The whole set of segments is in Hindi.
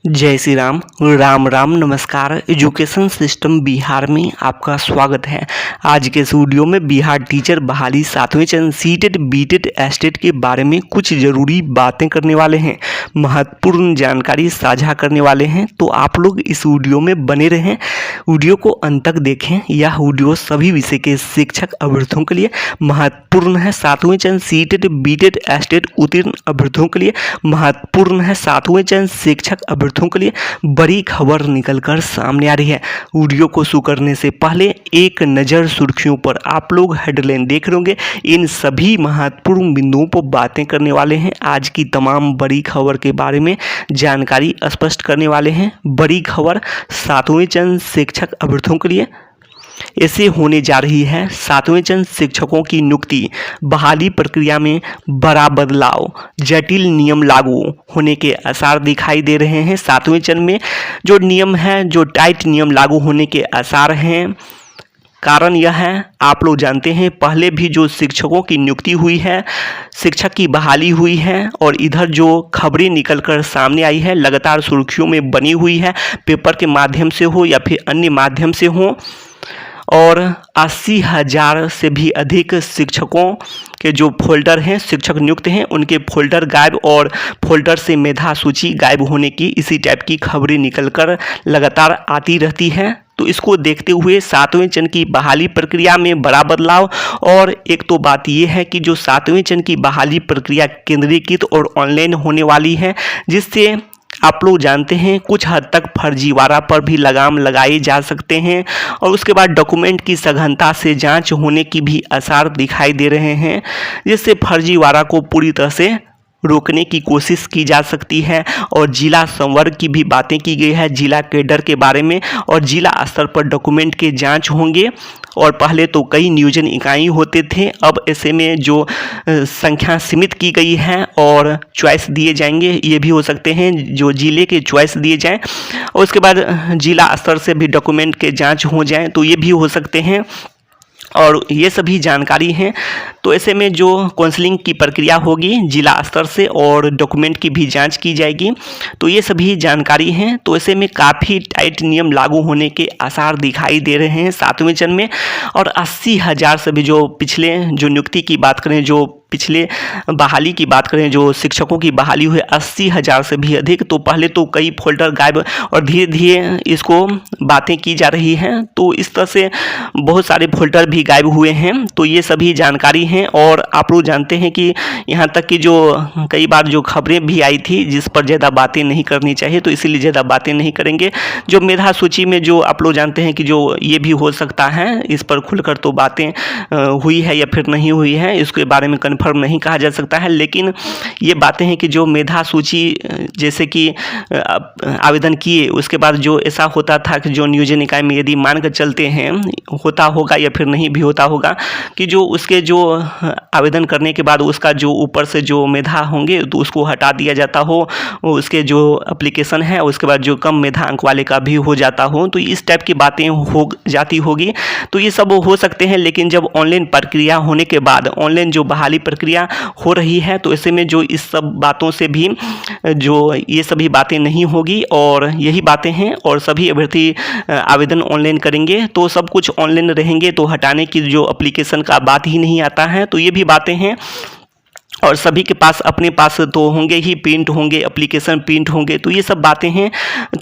जय श्री राम। राम राम नमस्कार। एजुकेशन सिस्टम बिहार में आपका स्वागत है। आज के इस वीडियो में बिहार टीचर बहाली 7वें चरण सीटेट बीटेट एस्टेट के बारे में कुछ ज़रूरी बातें करने वाले हैं, महत्वपूर्ण जानकारी साझा करने वाले हैं। तो आप लोग इस वीडियो में बने रहें, वीडियो को अंत तक देखें। यह वीडियो सभी विषय के शिक्षक अभ्यर्थियों के लिए महत्वपूर्ण है। 7वें चरण सीटेट बीटेट एस्टेट उत्तीर्ण अभ्यर्थियों के लिए महत्वपूर्ण है। 7वें चरण शिक्षक अभ्यर्थियों के लिए बड़ी खबर निकलकर सामने आ रही है। वीडियो को शुरू करने से पहले एक नज़र सुर्खियों पर। आप लोग हेडलाइन देख रहे होंगे, इन सभी महत्वपूर्ण बिंदुओं पर बातें करने वाले हैं। आज की तमाम बड़ी खबर के बारे में जानकारी स्पष्ट करने वाले हैं। बड़ी खबर 7वें चरण शिक्षक अभ्यर्थियों के लिए ऐसे होने जा रही है। 7वें चरण शिक्षकों की नियुक्ति बहाली प्रक्रिया में बड़ा बदलाव, जटिल नियम लागू होने के आसार दिखाई दे रहे हैं। 7वें चरण में जो नियम है, जो टाइट नियम लागू होने के आसार हैं। कारण यह है, आप लोग जानते हैं, पहले भी जो शिक्षकों की नियुक्ति हुई है, शिक्षक की बहाली हुई है, और इधर जो खबरें निकलकर सामने आई है, लगातार सुर्खियों में बनी हुई है, पेपर के माध्यम से हो या फिर अन्य माध्यम से हो, और 80,000 से भी अधिक शिक्षकों के जो फोल्डर हैं, शिक्षक नियुक्त हैं, उनके फोल्डर गायब और फोल्डर से मेधा सूची गायब होने की इसी टाइप की खबरें निकलकर लगातार आती रहती हैं। तो इसको देखते हुए 7वें चरण की बहाली प्रक्रिया में बड़ा बदलाव। और एक तो बात यह है कि जो 7वें चरण की बहाली प्रक्रिया केंद्रीकृत और ऑनलाइन होने वाली है, जिससे आप लोग जानते हैं कुछ हद तक फर्जीवाड़ा पर भी लगाम लगाए जा सकते हैं, और उसके बाद डॉक्यूमेंट की सघनता से जांच होने की भी आसार दिखाई दे रहे हैं, जिससे फर्जीवाड़ा को पूरी तरह से रोकने की कोशिश की जा सकती है। और जिला संवर्ग की भी बातें की गई है, जिला कैडर के बारे में, और जिला स्तर पर डॉक्यूमेंट के जांच होंगे। और पहले तो कई नियोजन इकाई होते थे, अब ऐसे में जो संख्या सीमित की गई है और चॉइस दिए जाएंगे, ये भी हो सकते हैं जो जिले के चॉइस दिए जाएं, और उसके बाद जिला स्तर से भी डॉक्यूमेंट के जांच हो जाएं, तो ये भी हो सकते हैं। और ये सभी जानकारी हैं। तो ऐसे में जो काउंसलिंग की प्रक्रिया होगी जिला स्तर से, और डॉक्यूमेंट की भी जांच की जाएगी, तो ये सभी जानकारी हैं। तो ऐसे में काफ़ी टाइट नियम लागू होने के आसार दिखाई दे रहे हैं 7वें चरण में। और 80,000 से भी जो पिछले जो नियुक्ति की बात करें, जो पिछले बहाली की बात करें, जो शिक्षकों की बहाली हुई 80,000 से भी अधिक, तो पहले तो कई फोल्डर गायब, और धीरे धीरे इसको बातें की जा रही हैं। तो इस तरह से बहुत सारे फोल्डर भी गायब हुए हैं। तो ये सभी जानकारी हैं। और आप लोग जानते हैं कि यहाँ तक कि जो कई बार जो खबरें भी आई थी, जिस पर ज़्यादा बातें नहीं करनी चाहिए, तो इसीलिए ज़्यादा बातें नहीं करेंगे। जो मेधा सूची में जो आप लोग जानते हैं कि जो ये भी हो सकता है, इस पर खुलकर तो बातें हुई है या फिर नहीं हुई है, इसके बारे में कन्फर्म नहीं कहा जा सकता है। लेकिन ये बातें हैं कि जो मेधा सूची जैसे कि आवेदन किए, उसके बाद जो ऐसा होता था कि जो नियोजन इकाई में यदि मान कर चलते हैं, होता होगा या फिर नहीं भी होता होगा, कि जो उसके जो आवेदन करने के बाद उसका जो ऊपर से जो मेधा होंगे तो उसको हटा दिया जाता हो, उसके जो एप्लीकेशन है, उसके बाद जो कम मेधा अंक वाले का भी हो जाता हो, तो इस टाइप की बातें हो जाती होगी। तो ये सब हो सकते हैं। लेकिन जब ऑनलाइन प्रक्रिया होने के बाद, ऑनलाइन जो बहाली प्रक्रिया हो रही है, तो ऐसे में जो इस सब बातों से भी जो ये सभी बातें नहीं होगी, और यही बातें हैं। और सभी अभ्यर्थी आवेदन ऑनलाइन करेंगे, तो सब कुछ ऑनलाइन रहेंगे, तो हटाने की जो एप्लीकेशन का बात ही नहीं आता है। तो ये भी बातें हैं। और सभी के पास अपने पास तो होंगे ही, प्रिंट होंगे, एप्लीकेशन प्रिंट होंगे, तो ये सब बातें हैं।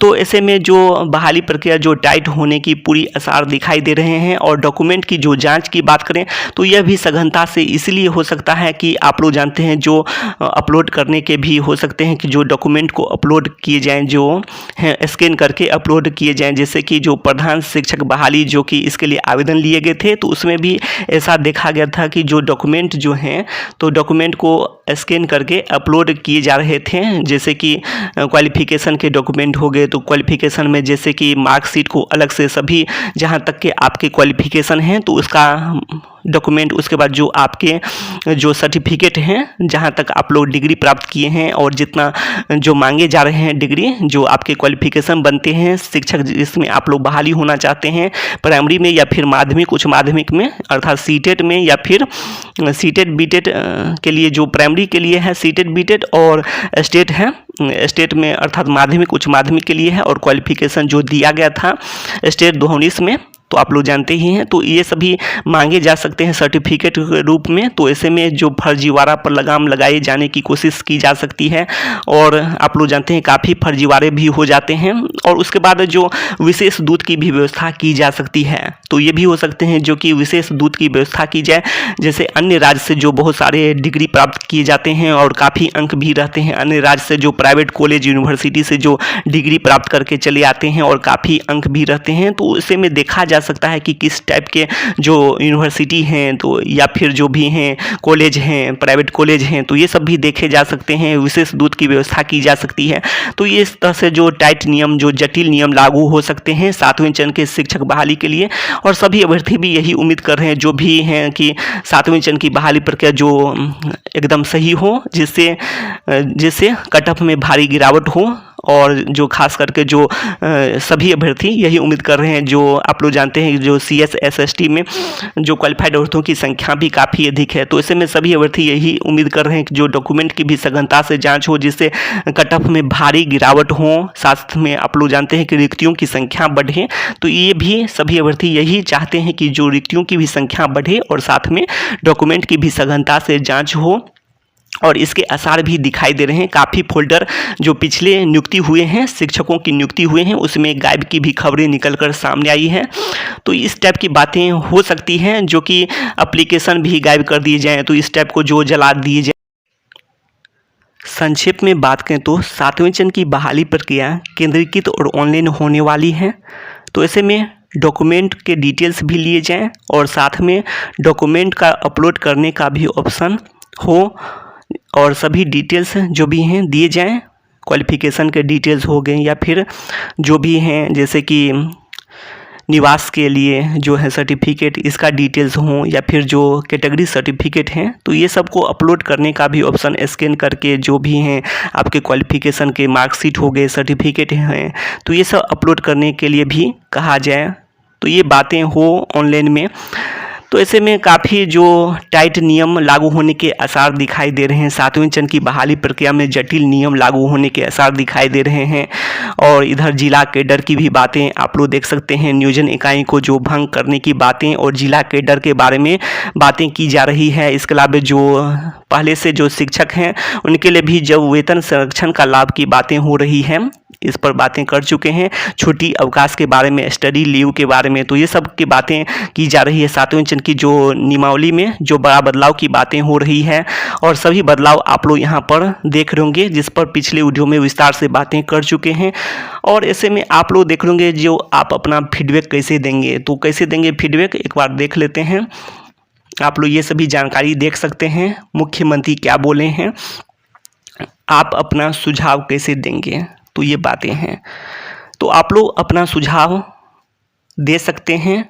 तो ऐसे में जो बहाली प्रक्रिया जो टाइट होने की पूरी आसार दिखाई दे रहे हैं। और डॉक्यूमेंट की जो जांच की बात करें, तो यह भी सघनता से इसलिए हो सकता है कि आप लोग जानते हैं जो अपलोड करने के भी हो सकते हैं कि जो डॉक्यूमेंट को अपलोड किए जाएँ, जो हैं स्कैन करके अपलोड किए जाएँ। जैसे कि जो प्रधान शिक्षक बहाली जो कि इसके लिए आवेदन लिए गए थे, तो उसमें भी ऐसा देखा गया था कि जो डॉक्यूमेंट जो हैं, तो डॉक्यूमेंट को स्कैन करके अपलोड किए जा रहे थे। जैसे कि क्वालिफिकेशन के डॉक्यूमेंट हो गए, तो क्वालिफिकेशन में जैसे कि मार्कशीट को अलग से, सभी जहां तक के आपके क्वालिफिकेशन हैं, तो उसका डॉक्यूमेंट, उसके बाद जो आपके जो सर्टिफिकेट हैं जहाँ तक आप लोग डिग्री प्राप्त किए हैं और जितना जो मांगे जा रहे हैं डिग्री, जो आपके क्वालिफिकेशन बनते हैं शिक्षक जिसमें आप लोग बहाली होना चाहते हैं, प्राइमरी में या फिर माध्यमिक उच्च माध्यमिक में अर्थात सीटेट में, या फिर सीटेट बीटेट के लिए जो प्राइमरी के लिए है सीटेट बीटेट, और स्टेट है स्टेट में अर्थात माध्यमिक उच्च माध्यमिक के लिए है, और क्वालिफिकेशन जो दिया गया था स्टेट 2019 में तो आप लोग जानते ही हैं। तो ये सभी मांगे जा सकते हैं सर्टिफिकेट के रूप में। तो ऐसे में जो फर्जीवाड़ा पर लगाम लगाए जाने की कोशिश की जा सकती है, और आप लोग जानते हैं काफ़ी फर्जीवाड़े भी हो जाते हैं। और उसके बाद जो विशेष दूत की भी व्यवस्था की जा सकती है, तो ये भी हो सकते हैं जो कि विशेष दूत की व्यवस्था की जाए। जैसे अन्य राज्य से जो बहुत सारे डिग्री प्राप्त किए जाते हैं और काफ़ी अंक भी रहते हैं, अन्य राज्य से जो प्राइवेट कॉलेज यूनिवर्सिटी से जो डिग्री प्राप्त करके चले आते हैं और काफ़ी अंक भी रहते हैं, तो ऐसे में देखा जा सकता है कि किस टाइप के जो यूनिवर्सिटी हैं तो या फिर जो भी हैं कॉलेज हैं, प्राइवेट कॉलेज हैं, तो ये सब भी देखे जा सकते हैं। विशेष दूत की व्यवस्था की जा सकती है। तो ये इस तरह से जो टाइट नियम, जो जटिल नियम लागू हो सकते हैं 7वें चरण के शिक्षक बहाली के लिए। और सभी अभ्यर्थी भी यही उम्मीद कर रहे हैं जो भी हैं कि 7वें चरण की बहाली प्रक्रिया जो एकदम सही हो, जिससे कट ऑफ में भारी गिरावट हो। और जो खास करके जो सभी अभ्यर्थी यही उम्मीद कर रहे हैं, जो आप लोग जानते हैं जो CS SST में जो क्वालिफाइड अभ्यर्थियों की संख्या भी काफ़ी अधिक है, तो ऐसे में सभी अभ्यर्थी यही उम्मीद कर रहे हैं कि जो डॉक्यूमेंट की भी सघनता से जांच हो, जिससे कट ऑफ में भारी गिरावट हो। साथ में आप लोग जानते हैं कि रिक्तियों की संख्या बढ़े, तो ये भी सभी अभ्यर्थी यही चाहते हैं कि जो रिक्तियों की भी संख्या बढ़े और साथ में डॉक्यूमेंट की भी सघनता से जाँच हो। और इसके आसार भी दिखाई दे रहे हैं। काफ़ी फोल्डर जो पिछले नियुक्ति हुए हैं, शिक्षकों की नियुक्ति हुए हैं, उसमें गायब की भी खबरें निकलकर सामने आई हैं। तो इस टाइप की बातें हो सकती हैं, जो कि एप्लीकेशन भी गायब कर दिए जाएँ, तो इस टाइप को जो जला दिए जाए। संक्षेप में बात करें तो 7वें चरण की बहाली प्रक्रिया केंद्रीकृत और ऑनलाइन होने वाली है। तो ऐसे में डॉक्यूमेंट के डिटेल्स भी लिए जाएँ और साथ में डॉक्यूमेंट का अपलोड करने का भी ऑप्शन हो, और सभी डिटेल्स जो भी हैं दिए जाएं। क्वालिफिकेशन के डिटेल्स हो गए या फिर जो भी हैं जैसे कि निवास के लिए जो है सर्टिफिकेट, इसका डिटेल्स हों, या फिर जो कैटेगरी सर्टिफिकेट हैं, तो ये सब को अपलोड करने का भी ऑप्शन स्कैन करके जो भी हैं आपके क्वालिफिकेशन के मार्कशीट हो गए, सर्टिफिकेट हैं, तो ये सब अपलोड करने के लिए भी कहा जाए। तो ये बातें हो ऑनलाइन में। तो ऐसे में काफ़ी जो टाइट नियम लागू होने के आसार दिखाई दे रहे हैं। 7वें चरण की बहाली प्रक्रिया में जटिल नियम लागू होने के आसार दिखाई दे रहे हैं। और इधर जिला कैडर की भी बातें आप लोग देख सकते हैं। नियोजन इकाई को जो भंग करने की बातें और जिला कैडर के बारे में बातें की जा रही है। इसके अलावा जो पहले से जो शिक्षक हैं उनके लिए भी जब वेतन संरक्षण का लाभ की बातें हो रही हैं, इस पर बातें कर चुके हैं। छुट्टी अवकाश के बारे में, स्टडी लीव के बारे में, तो ये सब की बातें की जा रही है। 7वें चरण की जो नियमावली में जो बड़ा बदलाव की बातें हो रही है, और सभी बदलाव आप लोग यहाँ पर देख रहे होंगे, जिस पर पिछले वीडियो में विस्तार से बातें कर चुके हैं। और ऐसे में आप लोग देख लेंगे जो आप अपना फीडबैक कैसे देंगे, तो कैसे देंगे फीडबैक एक बार देख लेते हैं। आप लोग ये सभी जानकारी देख सकते हैं। मुख्यमंत्री क्या बोले हैं, आप अपना सुझाव कैसे देंगे, तो ये बातें हैं। तो आप लोग अपना सुझाव दे सकते हैं।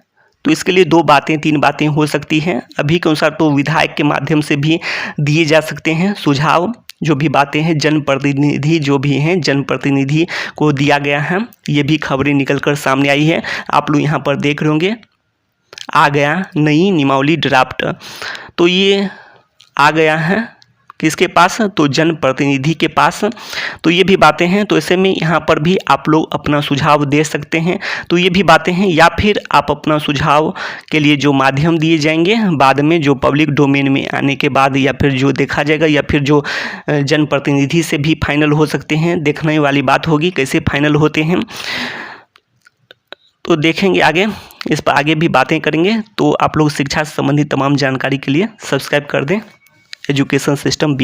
तो इसके लिए 2 बातें 3 बातें हो सकती हैं। अभी के अनुसार तो विधायक के माध्यम से भी दिए जा सकते हैं सुझाव। जो भी बातें हैं जनप्रतिनिधि जो भी हैं, जनप्रतिनिधि को दिया गया है। ये भी खबरें निकलकर सामने आई है, आप लोग यहाँ पर देख रहे होंगे। आ गया नई नियमावली ड्राफ्ट, तो ये आ गया है किसके पास, तो जनप्रतिनिधि के पास। तो ये भी बातें हैं। तो ऐसे में यहाँ पर भी आप लोग अपना सुझाव दे सकते हैं। तो ये भी बातें हैं। या फिर आप अपना सुझाव के लिए जो माध्यम दिए जाएंगे बाद में, जो पब्लिक डोमेन में आने के बाद, या फिर जो देखा जाएगा, या फिर जो जनप्रतिनिधि से भी फाइनल हो सकते हैं। देखने वाली बात होगी कैसे फाइनल होते हैं, तो देखेंगे आगे, इस पर आगे भी बातें करेंगे। तो आप लोग शिक्षा से संबंधित तमाम जानकारी के लिए सब्सक्राइब कर दें एजुकेशन सिस्टम